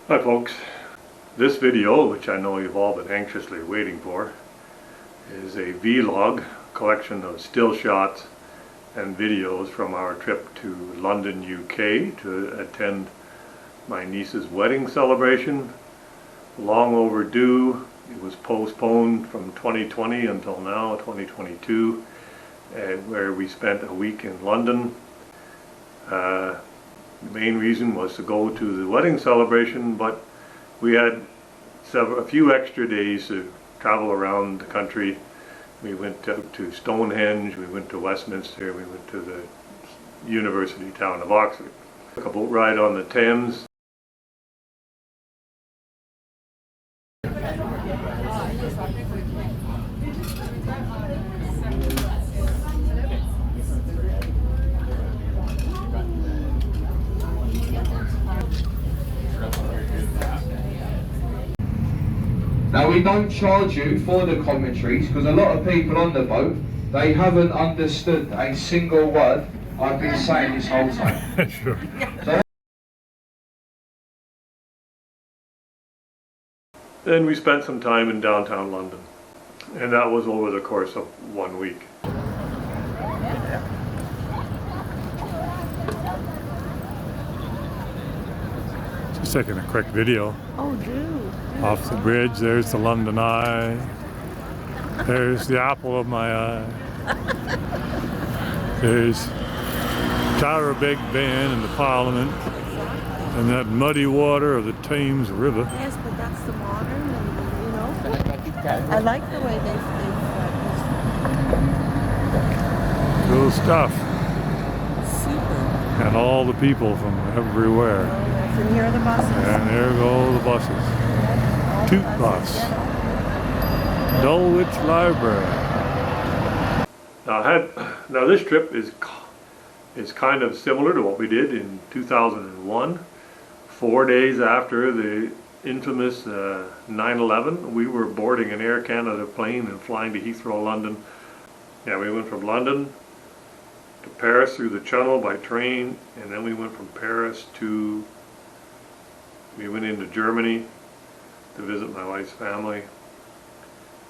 Hi folks, this video, which I know you've all been anxiously waiting for, is a vlog collection of still shots and videos from our trip to London, UK to attend my niece's wedding celebration. Long overdue. It was postponed from 2020 until now, 2022, where we spent a week in London. The main reason was to go to the wedding celebration, but we had a few extra days to travel around the country. We went to Stonehenge, we went to Westminster, we went to the university town of Oxford. Took a boat ride on the Thames. Now we don't charge you for the commentaries because a lot of people on the boat, they haven't understood a single word I've been saying this whole time. Sure. Then we spent some time in downtown London, and that was over the course of 1 week. Just taking a quick video. Oh, do. Off the bridge, there's the London Eye. There's the apple of my eye. There's Tower Big Ben and the Parliament, and that muddy water of the Thames River. Yes, but that's the modern, and, you know. I like the way they Cool stuff. super. And all the people from everywhere. Oh, yes, and here are the buses. And there go the buses. Toot bus. Dulwich Library. Now this trip is kind of similar to what we did in 2001. 4 days after the infamous 9/11, we were boarding an Air Canada plane and flying to Heathrow, London. Yeah, we went from London to Paris through the Channel by train, and then we went from Paris we went into Germany to visit my wife's family,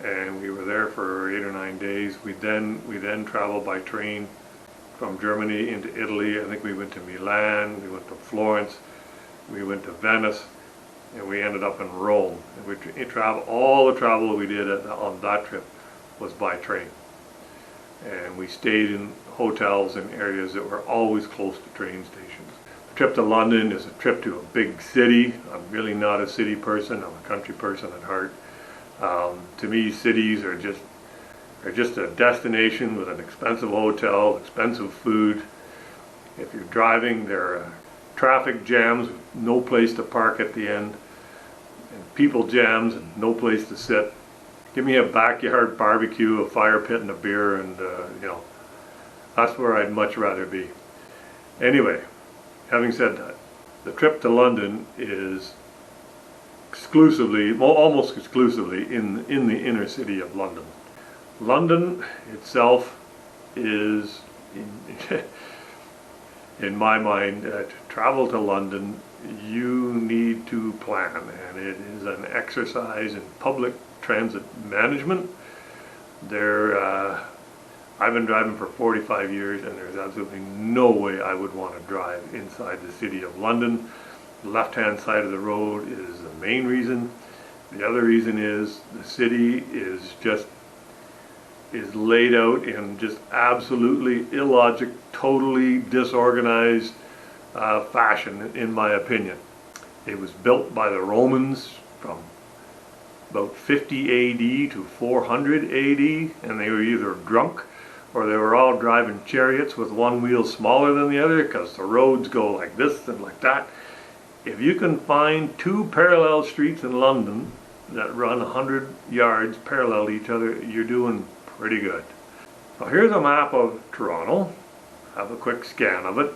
and we were there for 8 or 9 days. We then traveled by train from Germany into Italy. I think we went to Milan, we went to Florence, we went to Venice, and we ended up in Rome. And all the travel we did on that trip was by train, and we stayed in hotels in areas that were always close to train stations. The trip to London is a trip to a big city. I'm really not a city person. I'm a country person at heart. To me, cities are just a destination with an expensive hotel, expensive food. If you're driving, there are traffic jams with no place to park at the end, and people jams and no place to sit. Give me a backyard barbecue, a fire pit, and a beer, and you know, that's where I'd much rather be. Anyway, having said that, the trip to London is almost exclusively in the inner city of London. London itself is, in my mind, to travel to London, you need to plan, and it is an exercise in public transit management. I've been driving for 45 years, and there's absolutely no way I would want to drive inside the city of London. The left-hand side of the road is the main reason. The other reason is the city is laid out in just absolutely illogic, totally disorganized fashion, in my opinion. It was built by the Romans from about 50 AD to 400 AD, and they were either drunk or they were all driving chariots with one wheel smaller than the other, because the roads go like this and like that. If you can find two parallel streets in London that run 100 yards parallel to each other, you're doing pretty good. Now here's a map of Toronto. Have a quick scan of it.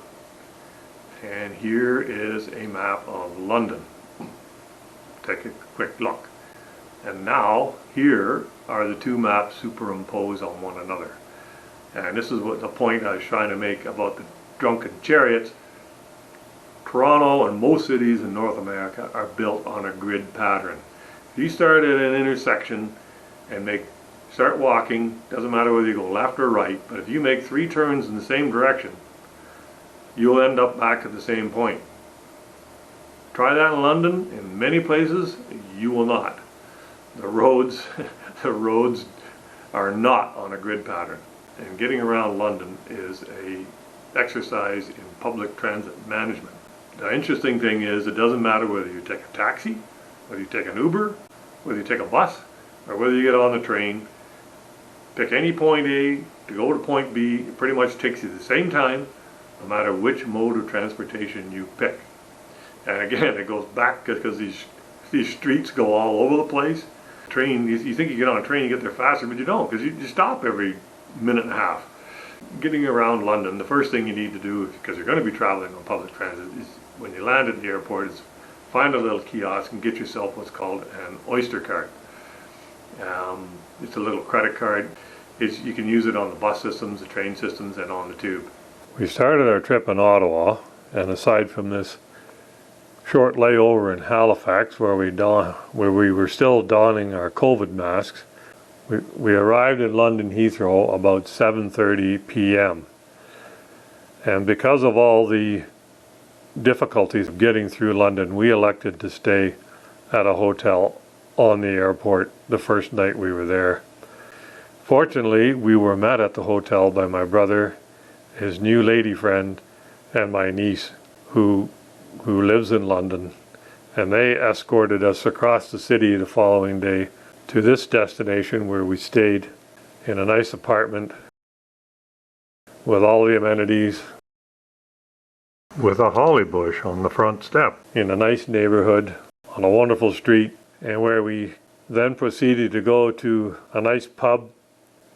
And here is a map of London. Take a quick look. And now here are the two maps superimposed on one another. And this is what the point I was trying to make about the drunken chariots. Toronto and most cities in North America are built on a grid pattern. If you start at an intersection and start walking, doesn't matter whether you go left or right, but if you make 3 turns in the same direction, you'll end up back at the same point. Try that in London. In many places, you will not. The roads, the roads are not on a grid pattern. And getting around London is a exercise in public transit management. The interesting thing is, it doesn't matter whether you take a taxi, whether you take an Uber, whether you take a bus, or whether you get on the train. Pick any point A to go to point B. It pretty much takes you the same time, no matter which mode of transportation you pick. And again, it goes back because these streets go all over the place. Train, you think you get on a train, you get there faster, but you don't, because you stop every minute and a half. Getting around London, the first thing you need to do, because you're going to be traveling on public transit, is when you land at the airport, is find a little kiosk and get yourself what's called an Oyster card. It's a little credit card. You can use it on the bus systems, the train systems, and on the tube. We started our trip in Ottawa, and aside from this short layover in Halifax where we were still donning our COVID masks, we arrived at London Heathrow about 7:30 p.m. And because of all the difficulties of getting through London, we elected to stay at a hotel on the airport the first night we were there. Fortunately, we were met at the hotel by my brother, his new lady friend, and my niece, who lives in London, and they escorted us across the city the following day to this destination, where we stayed in a nice apartment with all the amenities, with a holly bush on the front step, in a nice neighborhood on a wonderful street, and where we then proceeded to go to a nice pub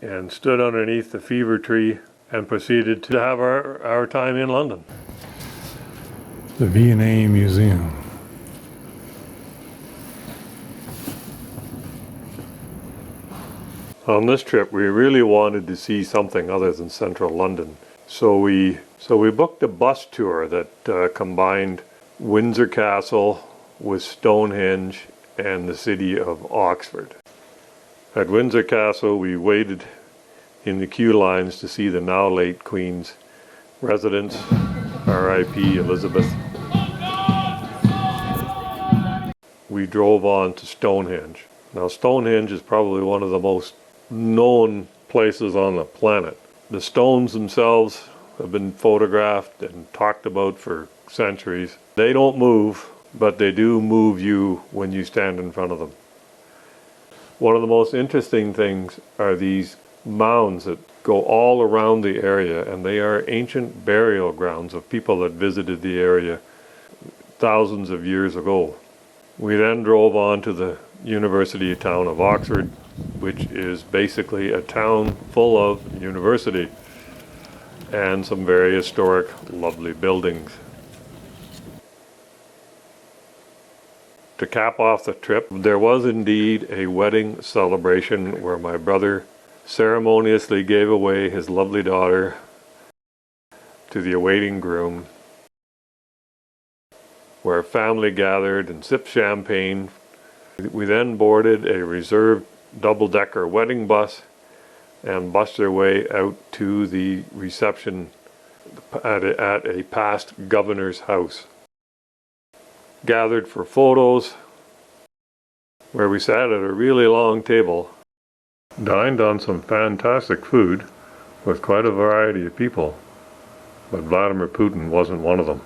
and stood underneath the fever tree and proceeded to have our time in London. The V&A Museum. On this trip, we really wanted to see something other than central London. So we booked a bus tour that combined Windsor Castle with Stonehenge and the city of Oxford. At Windsor Castle, we waited in the queue lines to see the now late Queen's residence, R.I.P. Elizabeth. We drove on to Stonehenge. Now, Stonehenge is probably one of the most known places on the planet. The stones themselves have been photographed and talked about for centuries. They don't move, but they do move you when you stand in front of them. One of the most interesting things are these mounds that go all around the area, and they are ancient burial grounds of people that visited the area thousands of years ago. We then drove on to the university town of Oxford, which is basically a town full of university and some very historic, lovely buildings. To cap off the trip, there was indeed a wedding celebration where my brother ceremoniously gave away his lovely daughter to the awaiting groom, where family gathered and sipped champagne. We then boarded a reserved double-decker wedding bus and bussed our way out to the reception at a past governor's house. Gathered for photos, where we sat at a really long table, dined on some fantastic food with quite a variety of people, but Vladimir Putin wasn't one of them.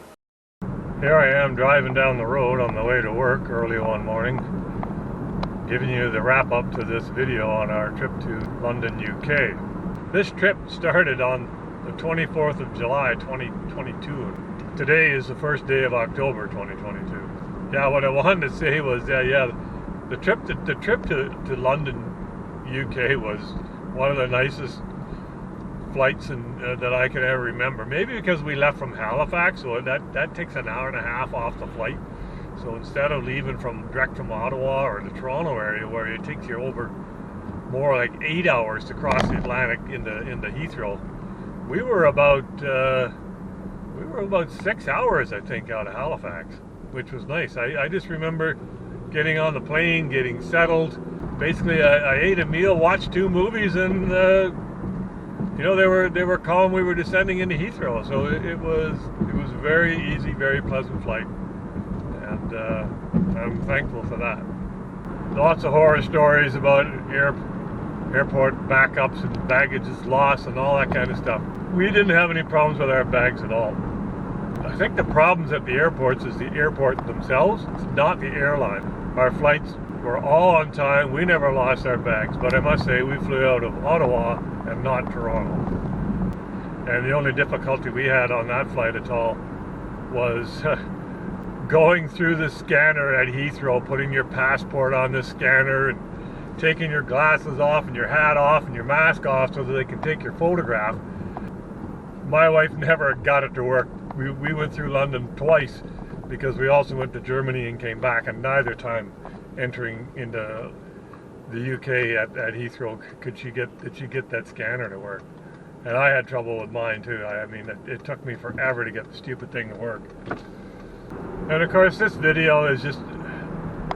Here I am driving down the road on the way to work early one morning, giving you the wrap up to this video on our trip to London, UK. This trip started on the 24th of July 2022. Today is the first day of October 2022. Yeah, what I wanted to say was the trip to London, UK was one of the nicest flights that I could ever remember. Maybe because we left from Halifax, so that takes an hour and a half off the flight. So instead of leaving direct from Ottawa or the Toronto area, where it takes you over more like 8 hours to cross the Atlantic into Heathrow, we were about we were about 6 hours, I think, out of Halifax, which was nice. I just remember getting on the plane, getting settled. Basically, I ate a meal, watched 2 movies, and you know, they were calling we were descending into Heathrow. So it was a very easy, very pleasant flight, and I'm thankful for that. Lots of horror stories about airport backups and baggage lost and all that kind of stuff. We didn't have any problems with our bags at all. I think the problems at the airports is the airport themselves. It's not the airline. Our flights were all on time. We never lost our bags, but I must say we flew out of Ottawa and not Toronto. And the only difficulty we had on that flight at all was going through the scanner at Heathrow, putting your passport on the scanner and taking your glasses off and your hat off and your mask off so that they can take your photograph. My wife never got it to work. We went through London twice because we also went to Germany and came back, and neither time entering into the UK at Heathrow did she get that scanner to work. And I had trouble with mine too. I mean, it took me forever to get the stupid thing to work. And of course, this video is just,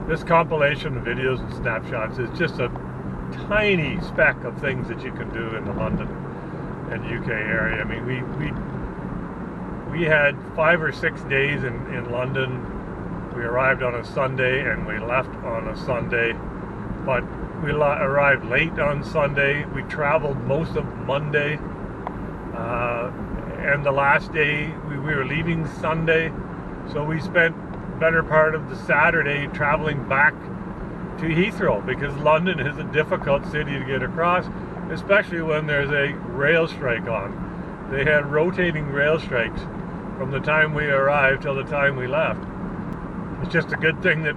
this compilation of videos and snapshots is just a tiny speck of things that you can do in the London and UK area. I mean, we had 5 or 6 days in London. We arrived on a Sunday and we left on a Sunday, but we arrived late on Sunday. We traveled most of Monday, and the last day we were leaving Sunday, so we spent better part of the Saturday traveling back to Heathrow, because London is a difficult city to get across, especially when there's a rail strike on. They had rotating rail strikes from the time we arrived till the time we left. It's just a good thing that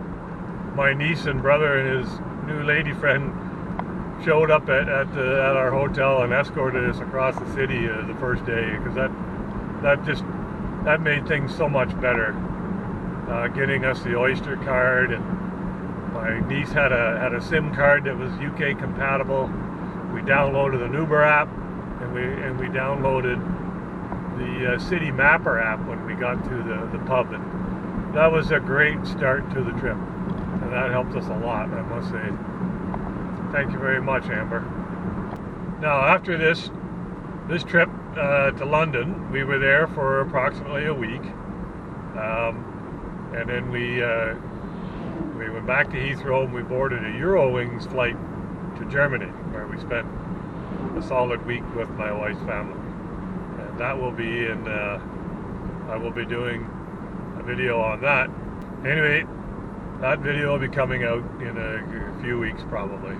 my niece and brother and his new lady friend showed up at our hotel and escorted us across the city the first day, because that made things so much better. Getting us the Oyster card, and my niece had a SIM card that was UK compatible. We downloaded an Uber app, and we downloaded the City Mapper app when we got to the pub, and that was a great start to the trip, and that helped us a lot, I must say. Thank you very much, Amber. Now, after this trip to London, we were there for approximately a week. And then we went back to Heathrow and we boarded a Eurowings flight to Germany, where we spent a solid week with my wife's family. And that will be in, I will be doing a video on that. Anyway, that video will be coming out in a few weeks probably.